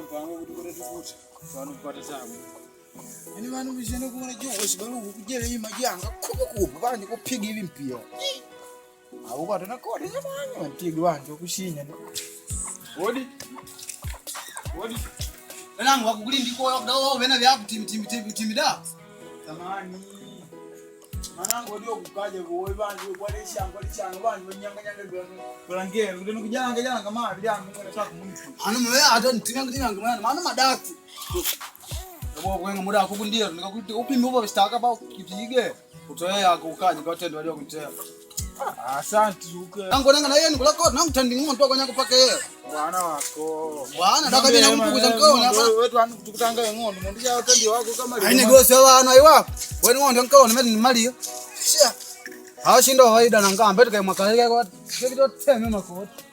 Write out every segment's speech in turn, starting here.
mpango kuti kore tukuti pano kupata tabu. Ani vanhu vishene kuona joshi balungu kujele imajanga kubukubu banje kuphiga ivi mpira. Awukatona kode nyamanye mantigu wanje kushinya. Wodi. Nangu wakukulindi kwa dawo vena vyaku tim da. Tamani. Manango ndio kukaje kuwe banje kwale shanga banje nyanga kulangera kuti kujanga kama byangu nataka kumunifu. Anu mwe ata ntinga mwana mana madakti. Abo kwenga muda akukundira nikakuti upime ubo bistaka ba kipige utoya akukaje kwa tendo walio kuntea. Asante uke. Nango nanga na yeye nikula kwa nangu tandingi mtu kwa nyako paka yeye. Bwana wako. Bwana daka bina mpuku zanko na ba. Wetu anu tukutanga ngondo mundi ya tendi wako kama leo. Aine gose wana iwa. Wewe ngondo nko na mimi mali. Shia. Hawashindo waida na ngamba tukae mwaka kwa kito teme makoti.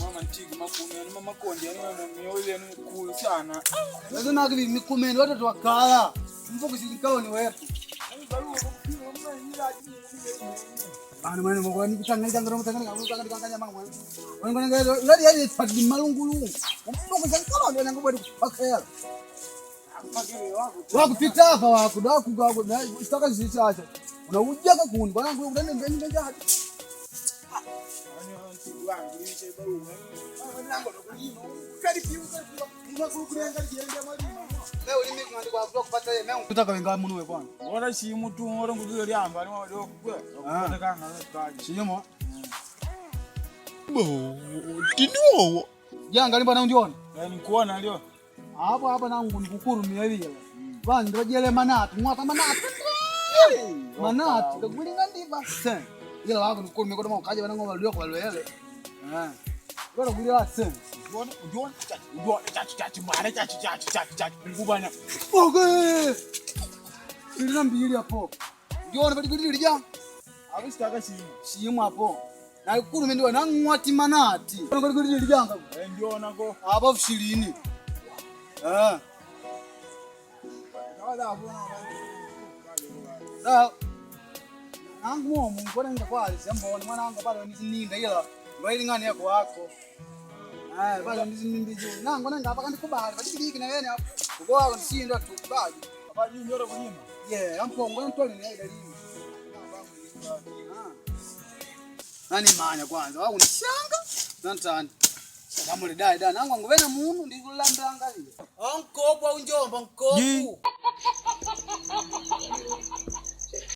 Mama ntigu makumeni mama makonde ani mama mioyo ni cool sana. Wewe na kivi mikumeni watu twakala. Mpuku silikao ni wewe. Ana mwana mwana nikutanga ngaro mutanga ngaro kanganya mangwa. Wengone ngari yali padi malungulu. Mpuku sankalo ndio ngobodi pakela. Wakupita hapa wakudaku kwako sitaka zichacha. Unaujaga kundi bwana ngo utende mbeni hadi. Wangu niche baru. Nango kulima. Kadi piuka kulenga kienda mwalimu. Leo limi kumandi kwa kupata yeye mimi kutaka wenga munuwe bwana. Wala si mtu ngoro ngudyo lyamba ali mwa dokwe. Kupata kana kaji. Siyemo. Bo tinowo. Janga limba na undiona. Ni kuona leo. Hapa nangu nikukurumia vile. Bwana ndojele manatu, mwata manatu. Manatu, kulinga ndiba. Sen. Ila wako nikukurumia kwa mwa kaje bana ngoma lio kwa lele. Bora kulia sen. Ujon chachi mara chachi ngubana. Okay. Ila mbili hapo. Ujon bali kuli lija. Abisitaka shimu hapo. Na kukurumia ndio na ngwati manati. Bali kuli lija ngabo. Ndio nako. Hapa 20. Nangu mbona ngakwazi sambona mwana wangu bado nizininda ila ngoilingani yako wako. Bado nizinindije. Nangu nanga hapa kandikubali badiliki na yene hapo. Uko wako nisindo tukubali. Abaji njoro kunyima. Ampongo ntoli ni dalili. Nani manya kwanza wako nishanga. Nantani. Kama dai nangu ngobena mundu ndikulambanga lile. Onkopo unjomba nkopo.